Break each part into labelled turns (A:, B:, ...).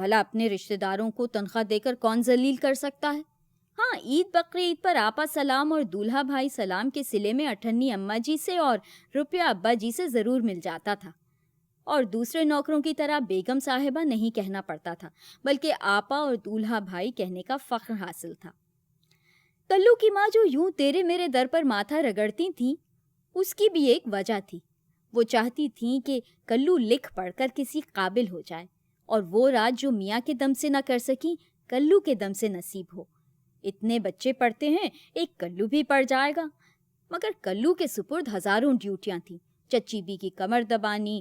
A: بھلا اپنے رشتہ داروں کو تنخواہ دے کر کون ذلیل کر سکتا ہے؟ ہاں، عید بقرعید پر آپا سلام اور دولہا بھائی سلام کے صلے میں اٹھنی اماں جی سے اور روپیہ ابا جی سے ضرور مل جاتا تھا، اور دوسرے نوکروں کی طرح بیگم صاحبہ نہیں کہنا پڑتا تھا، بلکہ آپا اور دولہا بھائی کہنے کا فخر حاصل تھا۔ کلو کی ماں جو یوں تیرے میرے در پر ماتھا رگڑتی تھیں، اس کی بھی ایک وجہ تھی۔ وہ چاہتی تھیں کہ کلو لکھ پڑھ کر کسی قابل ہو جائے، اور وہ رات جو میاں کے دم سے نہ کر سکیں، کلو کے دم سے نصیب ہو۔ اتنے بچے پڑھتے ہیں، ایک کلو بھی پڑھ جائے گا۔ مگر کلو کے سپرد ہزاروں ڈیوٹیاں تھیں، چچی بی کی کمر دبانی،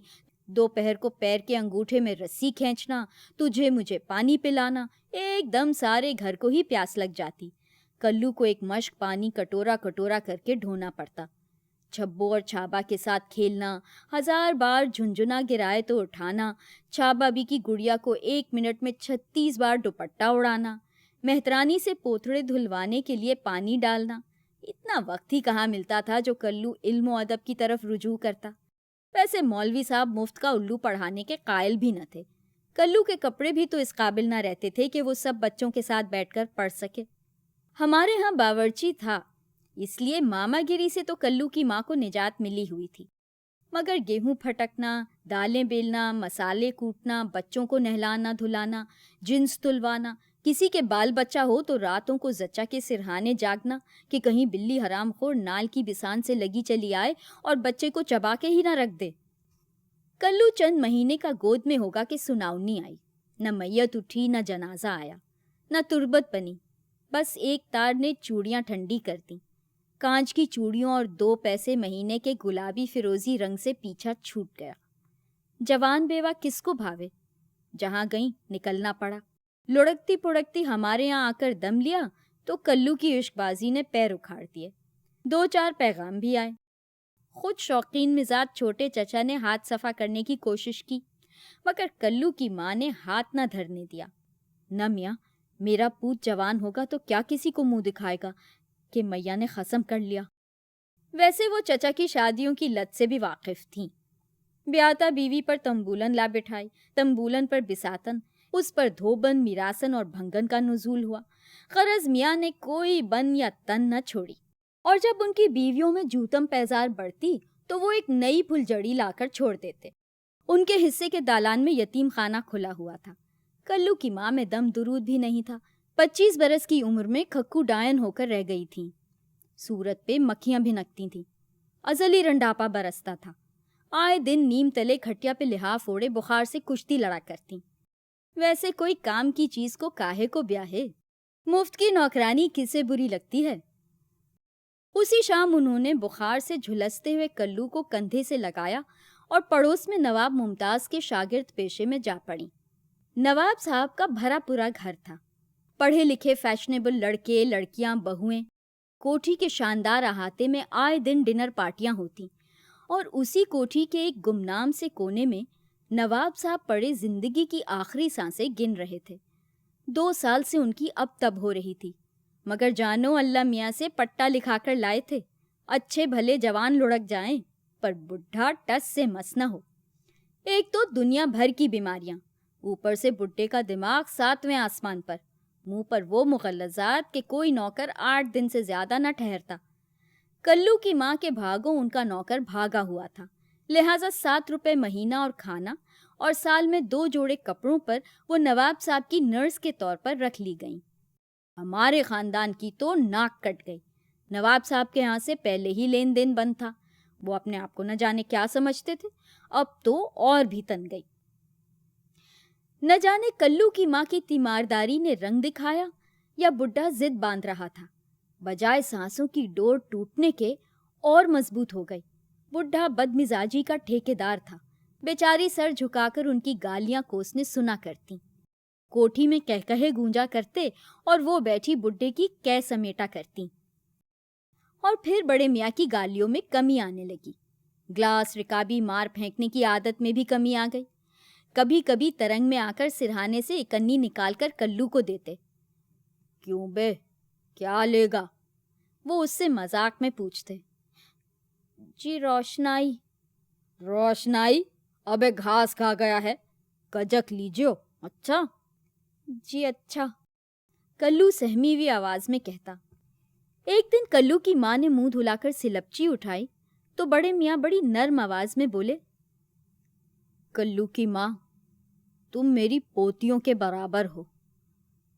A: دوپہر کو پیر کے انگوٹھے میں رسی کھینچنا، تجھے مجھے پانی پلانا، ایک دم سارے گھر کو ہی پیاس لگ جاتی۔ کلو کو ایک مشک پانی کٹورا کٹورا کر کے ڈھونا پڑتا۔ چھبو اور چھابا کے ساتھ کھیلنا، 1000 بار جھنجھنا گرائے تو اٹھانا، چھابا بی کی گڑیا کو 1 منٹ میں 36 بار دوپٹہ اڑانا، مہترانی سے پوتھڑے دھلوانے کے لیے پانی ڈالنا۔ اتنا وقت ہی کہاں ملتا تھا جو کلو علم و ادب کی طرف رجوع کرتا۔ ویسے مولوی صاحب مفت کا الو پڑھانے کے قائل بھی نہ تھے۔ کلو کے کپڑے بھی تو اس قابل نہ رہتے تھے کہ وہ سب بچوں کے ساتھ بیٹھ کر پڑھ سکے۔ ہمارے ہاں باورچی تھا، اس لیے ماما گیری سے تو کلو کی ماں کو نجات ملی ہوئی تھی، مگر گیہوں پھٹکنا، دالیں بیلنا، مسالے کوٹنا، بچوں کو نہلانا دھلانا، جنس تلوانا، کسی کے بال بچہ ہو تو راتوں کو زچہ کے سرہانے جاگنا کہ کہیں بلی حرام خور نال کی بسان سے لگی چلی آئے اور بچے کو چبا کے ہی نہ رکھ دے۔ کلو چند مہینے کا گود میں ہوگا کہ سناؤنی آئی، نہ میت اٹھی، نہ جنازہ آیا، نہ تربت بنی، بس ایک تار نے چوڑیاں ٹھنڈی کر دیں۔ کانچ کی چوڑیوں اور 2 پیسے مہینے کے گلابی فیروزی رنگ سے پیچھا چھوٹ گیا۔ جوان بیوہ کس کو بھاوے؟ جہاں گئیں نکلنا پڑا۔ لڑکتی پڑکتی ہمارے یہاں آ کر دم لیا تو کلو کی عشق بازی نے پیر اکھاڑ دیے۔ 2-4 پیغام بھی آئے۔ خود شوقین مزاج چھوٹے چچا نے ہاتھ صفا کرنے کی کوشش کی، مگر کلو کی ماں نے ہاتھ نہ دھرنے دیا۔ نہ میاں، میرا پوت جوان ہوگا تو کیا کسی کو منہ دکھائے گا کہ میاں نے قسم کر لیا۔ ویسے وہ چچا کی شادیوں کی لت سے بھی واقف تھیں۔ بیاتا بیوی پر تنبولن لا بٹھائی، تنبولن پر بساتن، اس پر دھوبن، میراسن اور بھنگن کا نزول ہوا۔ غرض میاں نے کوئی بن یا تن نہ چھوڑی، اور جب ان کی بیویوں میں جوتم پیزار بڑھتی تو وہ ایک نئی پھل جڑی لا کر چھوڑ دیتے۔ ان کے حصے کے دالان میں یتیم خانہ کھلا ہوا تھا۔ کلو کی ماں میں دم درود بھی نہیں تھا۔ 25 برس کی عمر میں کھکو ڈائن ہو کر رہ گئی تھیں۔ صورت پہ مکھیاں بھنکتی تھیں۔ ازلی رنڈاپا برستا تھا۔ آئے دن نیم تلے کھٹیا پہ لحاف اوڑے بخار سے کشتی لڑا کرتیں۔ ویسے کوئی کام کی چیز کو کاہے کو بیاہے؟ مفت کی نوکرانی کسے بری لگتی ہے؟ اسی شام انہوں نے بخار سے جھلستے ہوئے کلو کو کندھے سے لگایا اور پڑوس میں نواب ممتاز کے شاگرد پیشے میں جا پڑی۔ نواب صاحب کا بھرا پورا گھر تھا۔ پڑھے لکھے فیشنیبل لڑکے لڑکیاں بہویں، کوٹھی کے شاندار احاطے میں آئے دن ڈنر پارٹیاں ہوتی، اور اسی کوٹھی کے ایک گمنام سے کونے میں نواب صاحب پڑے زندگی کی آخری سانسیں گن رہے تھے۔ 2 سال سے ان کی اب تب ہو رہی تھی، مگر جانو اللہ میاں سے پٹا لکھا کر لائے تھے، اچھے بھلے جوان لڑک جائیں پر بڈھا ٹس سے مس نہ ہو۔ ایک تو دنیا بھر کی بیماریاں، اوپر سے بڈھے کا دماغ 7ویں آسمان پر، منہ پر وہ مغلظات کہ کوئی نوکر 8 دن سے زیادہ نہ ٹھہرتا۔ کلو کی ماں کے بھاگوں ان کا نوکر بھاگا ہوا تھا، لہٰذا 7 روپے مہینہ اور کھانا اور سال میں 2 جوڑے کپڑوں پر وہ نواب صاحب کی نرس کے طور پر رکھ لی گئیں۔ ہمارے خاندان کی تو ناک کٹ گئی۔ نواب صاحب کے ہاں سے پہلے ہی لین دین بند تھا، وہ اپنے آپ کو نہ جانے کیا سمجھتے تھے، اب تو اور بھی تن گئی۔ نہ جانے کلو کی ماں کی تیمارداری نے رنگ دکھایا یا بڈھا ضد باندھ رہا تھا، بجائے سانسوں کی ڈور ٹوٹنے کے اور مضبوط ہو گئی۔ بڈھا بد مزاجی کا ٹھیکیدار تھا، بیچاری سر جھکا کر ان کی گالیاں کوسنے سنا کرتی، کوٹھی میں کہکہے گونجا کرتے اور وہ بیٹھی بڈھے کی کہہ سمیٹا کرتی۔ اور پھر بڑے میاں کی گالیوں میں کمی آنے لگی، گلاس رکابی مار پھینکنے کی عادت میں بھی کمی آ گئی۔ کبھی کبھی ترنگ میں آ کر سرہانے سے اکنی نکال کر کلو کو دیتے۔ کیوں بے، کیا لے گا؟ وہ اس سے مذاق میں پوچھتے۔ جی روشنائی۔ روشنائی؟ ابے گھاس کھا گیا ہے، کجک لیجیو۔ اچھا، جی اچھا، کلو سہمی ہوئی آواز میں کہتا۔ ایک دن کلو کی ماں نے منہ دھلا کر سلپچی اٹھائی تو بڑے میاں بڑی نرم آواز میں بولے، کلو کی ماں، تم میری پوتیوں کے برابر ہو،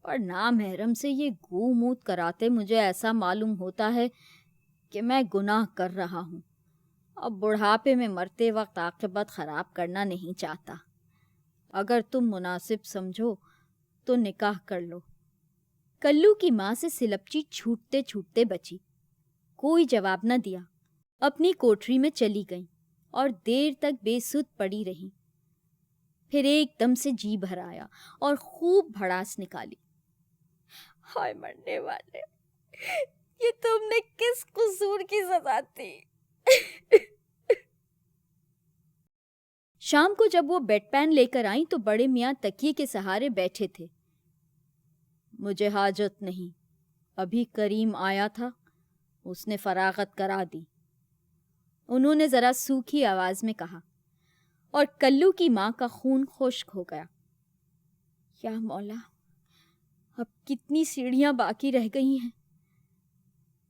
A: اور نامحرم سے یہ گو موت کراتے مجھے ایسا معلوم ہوتا ہے کہ میں گناہ کر رہا ہوں۔ اب بڑھاپے میں مرتے وقت عاقبت خراب کرنا نہیں چاہتا۔ اگر تم مناسب سمجھو تو نکاح کر لو۔ کلو کی ماں سے سلپچی چھوٹتے چھوٹتے بچی، کوئی جواب نہ دیا، اپنی کوٹری میں چلی گئیں اور دیر تک بے سدھ پڑی رہی۔ پھر ایک دم سے جی بھر آیا اور خوب بھڑاس نکالی، ہائے مرنے والے، یہ تم نے کس قصور کی سزا دی؟ شام کو جب وہ بیڈ پین لے کر آئیں تو بڑے میاں تکیے کے سہارے بیٹھے تھے۔ مجھے حاجت نہیں، ابھی کریم آیا تھا، اس نے فراغت کرا دی، انہوں نے ذرا سوکھی آواز میں کہا، اور کلو کی ماں کا خون خشک ہو گیا۔ یا مولا، اب کتنی سیڑھیاں باقی رہ گئی ہیں؟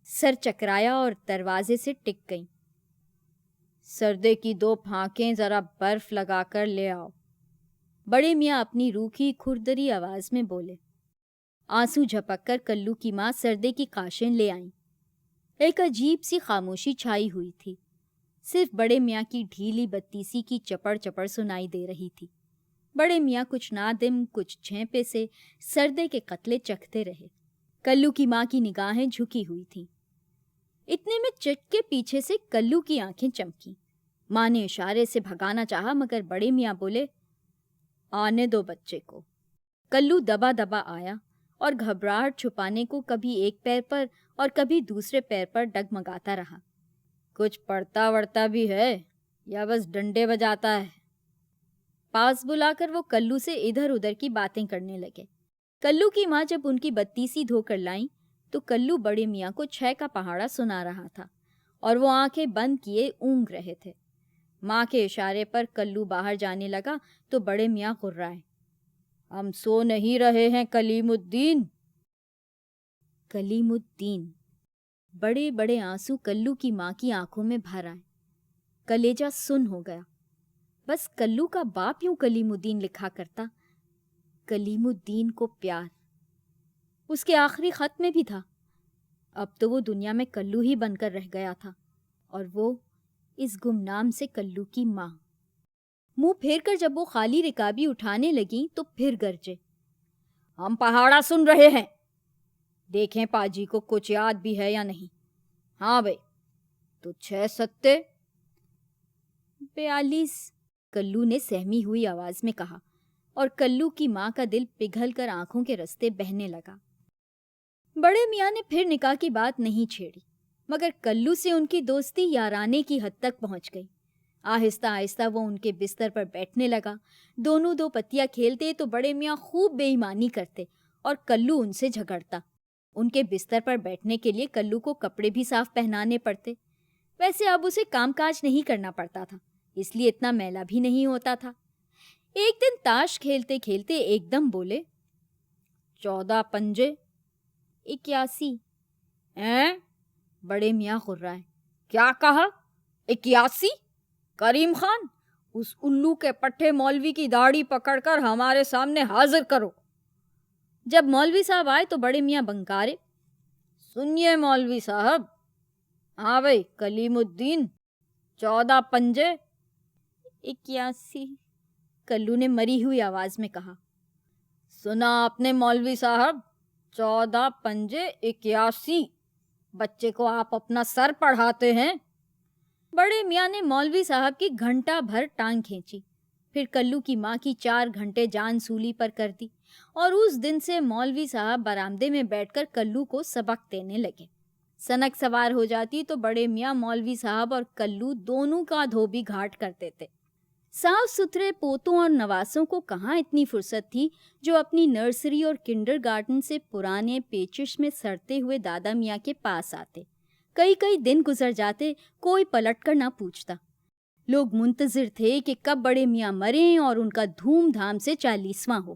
A: سر چکرایا اور دروازے سے ٹک گئیں۔ سردے کی 2 پھانکیں ذرا برف لگا کر لے آؤ، بڑے میاں اپنی روکھی کھردری آواز میں بولے۔ آنسو جھپک کر کلو کی ماں سردے کی قاشیں لے آئیں۔ ایک عجیب سی خاموشی چھائی ہوئی تھی، صرف بڑے میاں کی ڈھیلی بتیسی کی چپڑ چپڑ سنائی دے رہی تھی۔ بڑے میاں کچھ نادم کچھ جھینپے سے سردے کے قتلے چکھتے رہے۔ کلو کی ماں کی نگاہیں جھکی ہوئی تھیں۔ اتنے میں چٹ کے پیچھے سے کلو کی آنکھیں چمکیں۔ ماں نے اشارے سے بھگانا چاہا مگر بڑے میاں بولے، آنے دو بچے کو۔ کلو دبا دبا آیا اور گھبراہٹ چھپانے کو کبھی ایک پیر پر اور کبھی دوسرے پیر پر ڈگمگاتا رہا۔ کچھ پڑھتا وڑھتا بھی ہے یا بس ڈنڈے بجاتا ہے؟ پاس بلا کر وہ کلو سے ادھر ادھر کی باتیں کرنے لگے۔ کلو کی ماں جب ان کی بتیسی دھو کر لائیں تو کلو بڑے میاں کو 6 کا پہاڑا سنا رہا تھا اور وہ آنکھیں بند کیے اونگ رہے تھے۔ ماں کے اشارے پر کلو باہر جانے لگا تو بڑے میاں غرائے، ہم سو نہیں رہے ہیں کلیم الدین؟ کلیم الدین۔ بڑے بڑے آنسو کلو کی ماں کی آنکھوں میں بھر آئے، کلیجہ سن ہو گیا۔ بس کلو کا باپ یوں کلیم الدین لکھا کرتا، کلیم الدین کو پیار۔ اس کے آخری خط میں بھی تھا۔ اب تو وہ دنیا میں کلو ہی بن کر رہ گیا تھا، اور وہ اس گمنام سے کلو کی ماں۔ منہ پھیر کر جب وہ خالی رکابی اٹھانے لگیں تو پھر گرجے، ہم پہاڑا سن رہے ہیں، دیکھیں پاجی کو کچھ یاد بھی ہے یا نہیں؟ ہاں بھائی، تو 6 ستے 42، کلو نے سہمی ہوئی آواز میں کہا، اور کلو کی ماں کا دل پگھل کر آنکھوں کے رستے بہنے لگا۔ بڑے میاں نے پھر نکاح کی بات نہیں چھیڑی، مگر کلو سے ان کی دوستی یارانے کی حد تک پہنچ گئی۔ آہستہ آہستہ وہ ان کے بستر پر بیٹھنے لگا۔ دونوں 2 پتیاں کھیلتے تو بڑے میاں خوب بے ایمانی کرتے اور کلو ان سے جھگڑتا۔ ان کے بستر پر بیٹھنے کے لیے کلو کو کپڑے بھی صاف پہنانے پڑتے۔ ویسے اب اسے کام کاج نہیں کرنا پڑتا تھا، اس لیے اتنا میلا بھی نہیں ہوتا تھا۔ ایک دن تاش کھیلتے کھیلتے ایک دم بولے، 14 پنجے 81۔ بڑے میاں غرائے، کیا کہا؟ 81؟ کریم خان، اس الو کے پٹھے مولوی کی داڑھی پکڑ کر ہمارے سامنے حاضر کرو۔ جب مولوی صاحب آئے تو بڑے میاں بنکارے، سنیے مولوی صاحب، ہاں بھائی کلیم الدین، 14 پنجے 81، کلو نے مری ہوئی آواز میں کہا۔ سنا آپ نے مولوی صاحب، 14 پنجے 81، بچے کو آپ اپنا سر پڑھاتے ہیں؟ بڑے میاں نے مولوی صاحب کی گھنٹہ بھر ٹانگ کھینچی، پھر کلو کی ماں کی 4 گھنٹے جان سولی پر کر دی، اور اس دن سے مولوی صاحب برآمدے میں بیٹھ کر کلو کو سبق دینے لگے۔ سنک سوار ہو جاتی تو بڑے میاں مولوی صاحب اور کلو دونوں کا دھوبی گھاٹ کرتے تھے۔ صاف ستھرے پوتوں اور نواسوں کو کہاں اتنی فرصت تھی جو اپنی نرسری اور کنڈر گارڈن سے پرانے پیچش میں سڑتے ہوئے دادا میاں کے پاس آتے۔ کئی دن گزر جاتے، کوئی پلٹ کر نہ پوچھتا۔ لوگ منتظر تھے کہ کب بڑے میاں مریں اور ان کا دھوم دھام سے 40واں ہو۔